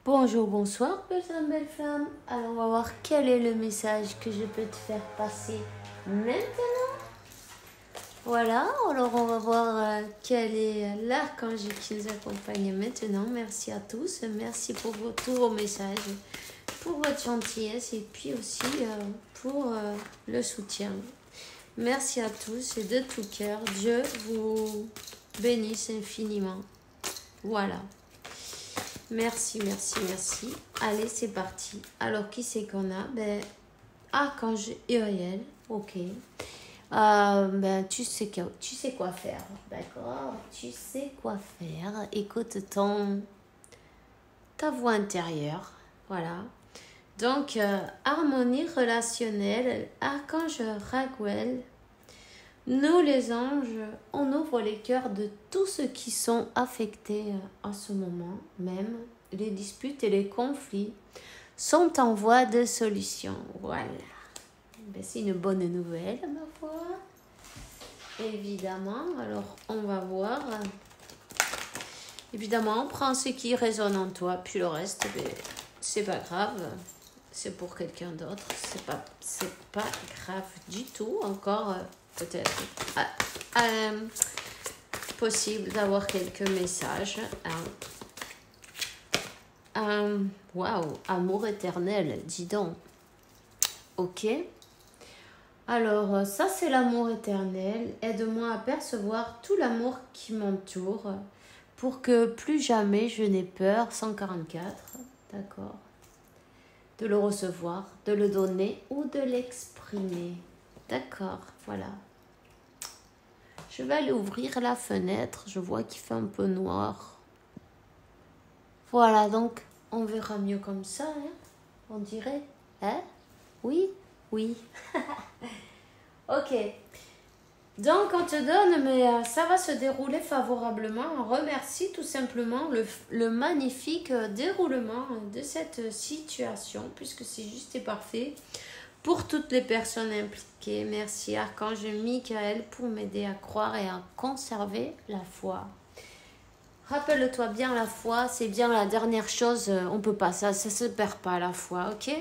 Bonjour, bonsoir, belles hommes, belles femmes. Alors, on va voir quel est le message que je peux te faire passer maintenant. Voilà, alors on va voir quel est l'archange qui nous accompagne maintenant. Merci à tous, merci pour tous vos messages, pour votre gentillesse et puis aussi pour le soutien. Merci à tous et de tout cœur. Dieu vous bénisse infiniment. Voilà. Merci, merci, merci. Allez, c'est parti. Alors, qui c'est qu'on a? Archange Uriel, ok. Tu sais quoi faire, d'accord? Tu sais quoi faire. Écoute ta voix intérieure, voilà. Donc, harmonie relationnelle, Archange Raguel. Nous, les anges, on ouvre les cœurs de tous ceux qui sont affectés en ce moment même. Les disputes et les conflits sont en voie de solution. Voilà. C'est une bonne nouvelle, ma foi. Évidemment, alors on va voir. Évidemment, on prend ce qui résonne en toi, puis le reste, c'est pas grave. C'est pour quelqu'un d'autre. C'est pas grave du tout. Encore, peut-être possible d'avoir quelques messages. Waouh, amour éternel, dis donc. Ok. Alors, ça c'est l'amour éternel. Aide-moi à percevoir tout l'amour qui m'entoure pour que plus jamais je n'ai peur. 144, d'accord. De le recevoir, de le donner ou de l'exprimer. D'accord, voilà. Je vais aller ouvrir la fenêtre. Je vois qu'il fait un peu noir. Voilà, donc on verra mieux comme ça, hein, on dirait. Hein? Oui? Oui. Ok. Donc on te donne, mais ça va se dérouler favorablement. On remercie tout simplement le magnifique déroulement de cette situation, puisque c'est juste et parfait. Pour toutes les personnes impliquées, merci Archange Michael pour m'aider à croire et à conserver la foi. Rappelle-toi bien, la foi, c'est bien la dernière chose, on peut pas, ça se perd pas la foi, ok?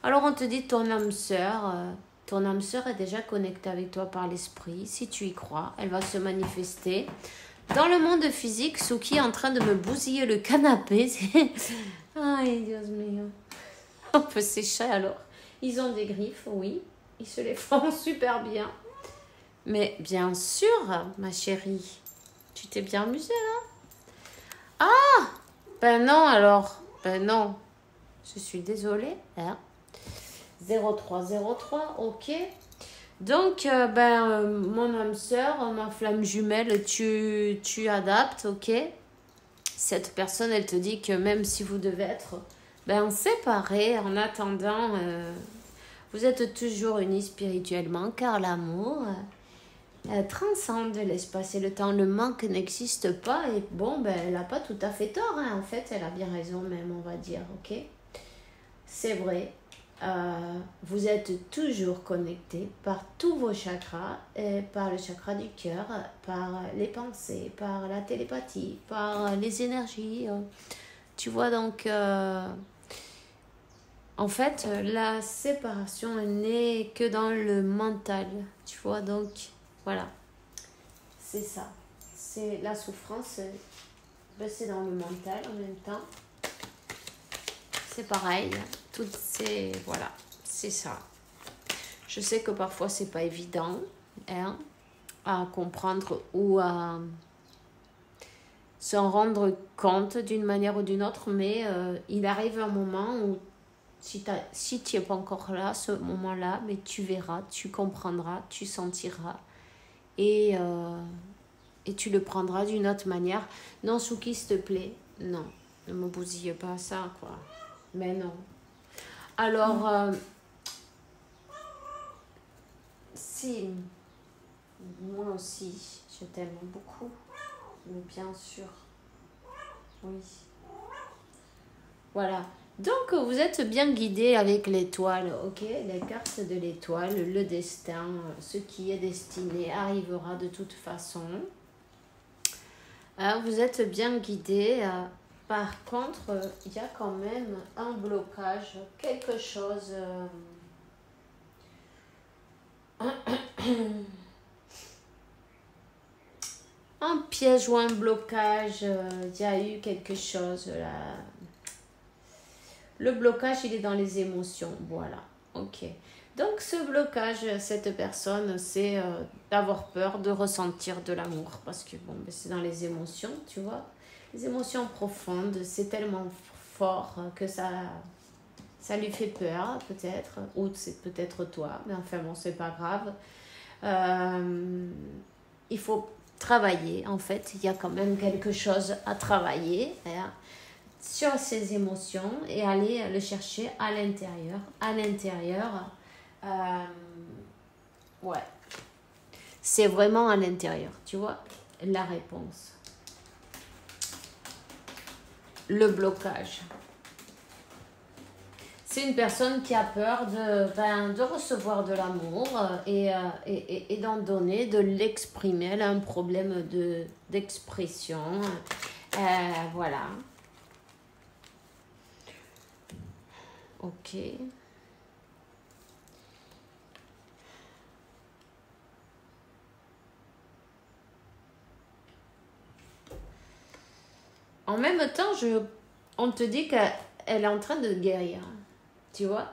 Alors on te dit ton âme sœur est déjà connectée avec toi par l'esprit, si tu y crois, elle va se manifester. Dans le monde physique, Suki est en train de me bousiller le canapé. Ay, Dios mío. On peut sécher alors. Ils ont des griffes, oui. Ils se les font super bien. Mais bien sûr, ma chérie. Tu t'es bien amusée, là? Ah! Ben non, alors. Ben non. Je suis désolée. Hein? 0303, ok. Donc, mon âme sœur, ma flamme jumelle, tu adaptes, ok. Cette personne, elle te dit que même si vous devez être séparés, en attendant, vous êtes toujours unis spirituellement, car l'amour transcende l'espace et le temps. Le manque n'existe pas, et elle n'a pas tout à fait tort, hein. En fait, elle a bien raison même, on va dire, ok. C'est vrai. Vous êtes toujours connectés par tous vos chakras, par le chakra du cœur, par les pensées, par la télépathie, par les énergies. Tu vois, donc, en fait, la séparation n'est que dans le mental. Tu vois, donc, voilà. C'est ça. C'est la souffrance, c'est dans le mental en même temps. C'est pareil. Toutes ces... Voilà, c'est ça. Je sais que parfois, c'est pas évident, hein, à comprendre ou à s'en rendre compte d'une manière ou d'une autre, mais il arrive un moment où si tu n'es pas encore là, ce moment-là, mais tu verras, tu comprendras, tu sentiras et tu le prendras d'une autre manière. Non, Suki, s'il te plaît, non, ne me bousille pas ça, quoi. Mais non. Alors, si, moi aussi, je t'aime beaucoup, mais bien sûr, oui. Voilà. Donc, vous êtes bien guidé avec l'étoile, ok? Les cartes de l'étoile, le destin, ce qui est destiné arrivera de toute façon. Vous êtes bien guidé par contre, il y a quand même un blocage, quelque chose... un piège ou un blocage, il y a eu quelque chose là. Le blocage, il est dans les émotions, voilà, ok. Donc ce blocage, cette personne, c'est d'avoir peur de ressentir de l'amour, parce que bon, c'est dans les émotions, tu vois. Les émotions profondes, c'est tellement fort que ça lui fait peur, peut-être, ou c'est peut-être toi, mais enfin bon, c'est pas grave. Il faut travailler, en fait, il y a quand même quelque chose à travailler sur ces émotions et aller le chercher à l'intérieur. À l'intérieur, ouais, c'est vraiment à l'intérieur, tu vois, la réponse. Le blocage. C'est une personne qui a peur de recevoir de l'amour et d'en donner, de l'exprimer. Elle a un problème d'expression. Voilà. Ok. En même temps, on te dit qu'elle est en train de guérir. Tu vois,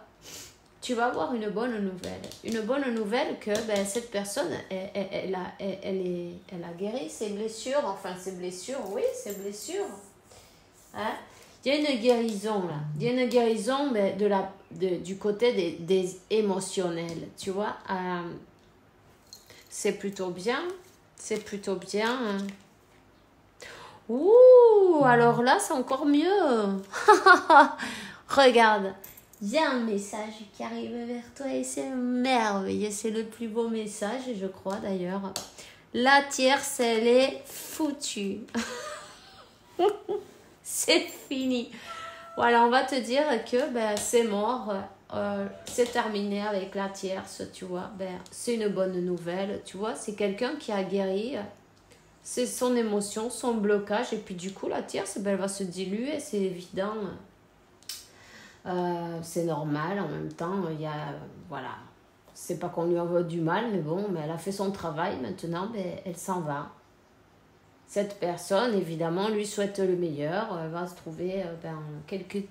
tu vas avoir une bonne nouvelle. Une bonne nouvelle que cette personne, elle a guéri ses blessures. Enfin, ses blessures, oui, ses blessures. Hein? Il y a une guérison là. Il y a une guérison du côté des émotionnels. Tu vois, c'est plutôt bien. C'est plutôt bien. Hein? Ouh, alors là, c'est encore mieux. Regarde. Il y a un message qui arrive vers toi et c'est merveilleux. C'est le plus beau message, je crois d'ailleurs. La tierce, elle est foutue. C'est fini. Voilà, on va te dire que c'est mort. C'est terminé avec la tierce, tu vois. C'est une bonne nouvelle, tu vois. C'est quelqu'un qui a guéri. C'est son émotion, son blocage. Et puis du coup, la tierce, elle va se diluer, c'est évident. C'est normal, en même temps, voilà, c'est pas qu'on lui en veut du mal, mais bon, mais elle a fait son travail, maintenant, elle s'en va. Cette personne, évidemment, lui souhaite le meilleur, elle va se trouver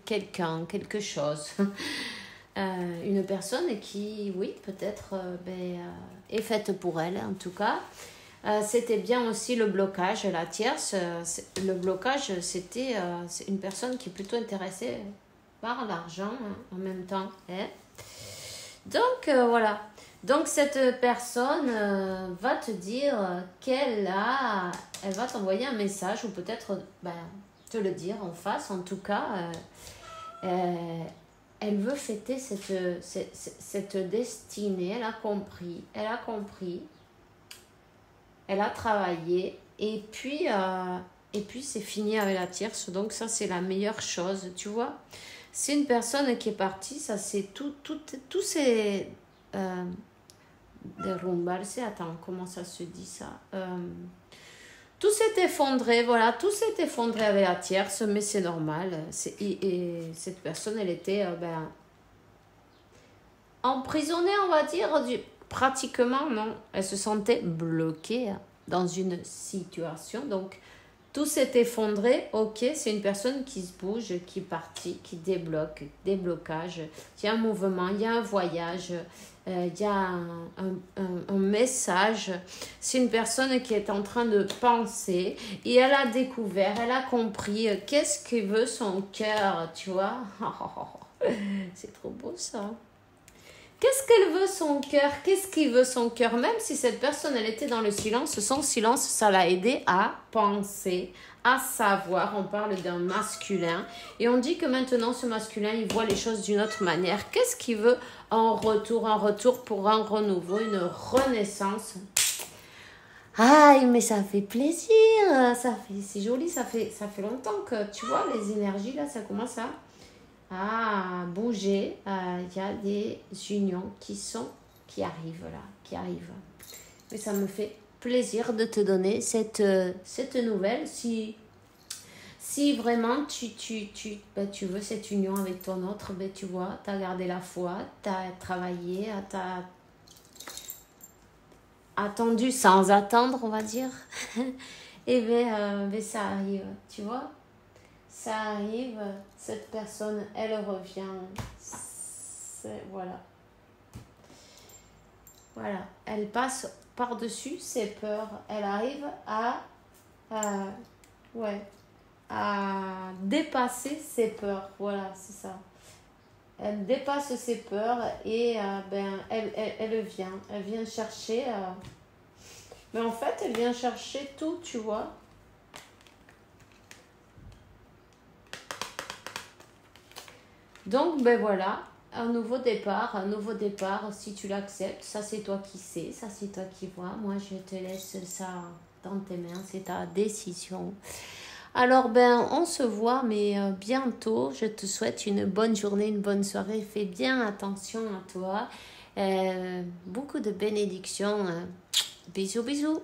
quelqu'un, quelque chose. Une personne qui, oui, peut-être est faite pour elle, en tout cas. C'était bien aussi le blocage, la tierce. Le blocage, c'est une personne qui est plutôt intéressée par l'argent en même temps. Donc, voilà. Donc, cette personne va te dire elle va t'envoyer un message ou peut-être te le dire en face. En tout cas, elle veut fêter cette destinée. Elle a compris. Elle a travaillé. Et puis c'est fini avec la tierce. Donc, ça, c'est la meilleure chose, tu vois. C'est une personne qui est partie, ça c'est tout c'est derrumbarse, attends, comment ça se dit ça, tout s'est effondré, voilà, tout s'est effondré avec la tierce, mais c'est normal, et cette personne, elle était emprisonnée, on va dire, pratiquement, non, elle se sentait bloquée dans une situation, donc tout s'est effondré, ok, c'est une personne qui se bouge, qui est partie, qui débloque, déblocage. Il y a un mouvement, il y a un voyage, il y a un message. C'est une personne qui est en train de penser et elle a découvert, elle a compris qu'est-ce que veut son cœur, tu vois. C'est trop beau ça. Qu'est-ce qu'elle veut son cœur? Qu'est-ce qu'il veut son cœur? Même si cette personne, elle était dans le silence, son silence, ça l'a aidé à penser, à savoir. On parle d'un masculin. Et on dit que maintenant, ce masculin, il voit les choses d'une autre manière. Qu'est-ce qu'il veut en retour? Un retour pour un renouveau, une renaissance. Aïe, mais ça fait plaisir. C'est joli, ça fait longtemps que, tu vois, les énergies, là, ça commence à bouger. Il y a des unions qui arrivent là, mais ça me fait plaisir de te donner cette nouvelle. Si Si vraiment ben, tu veux cette union avec ton autre, ben, tu vois, tu as gardé la foi, tu as travaillé, tu as attendu sans attendre, on va dire. Et ben, ça arrive, tu vois. Ça arrive, cette personne, elle revient. Voilà. Voilà. Elle passe par-dessus ses peurs. Elle arrive ouais, à dépasser ses peurs. Voilà, c'est ça. Elle dépasse ses peurs et ben, elle vient. Elle vient chercher. Mais en fait, elle vient chercher tout, tu vois. Donc, ben voilà, un nouveau départ, si tu l'acceptes, ça c'est toi qui sais, ça c'est toi qui vois. Moi, je te laisse ça dans tes mains, c'est ta décision. Alors, ben, on se voit, mais bientôt. Je te souhaite une bonne journée, une bonne soirée. Fais bien attention à toi. Beaucoup de bénédictions. Bisous, bisous.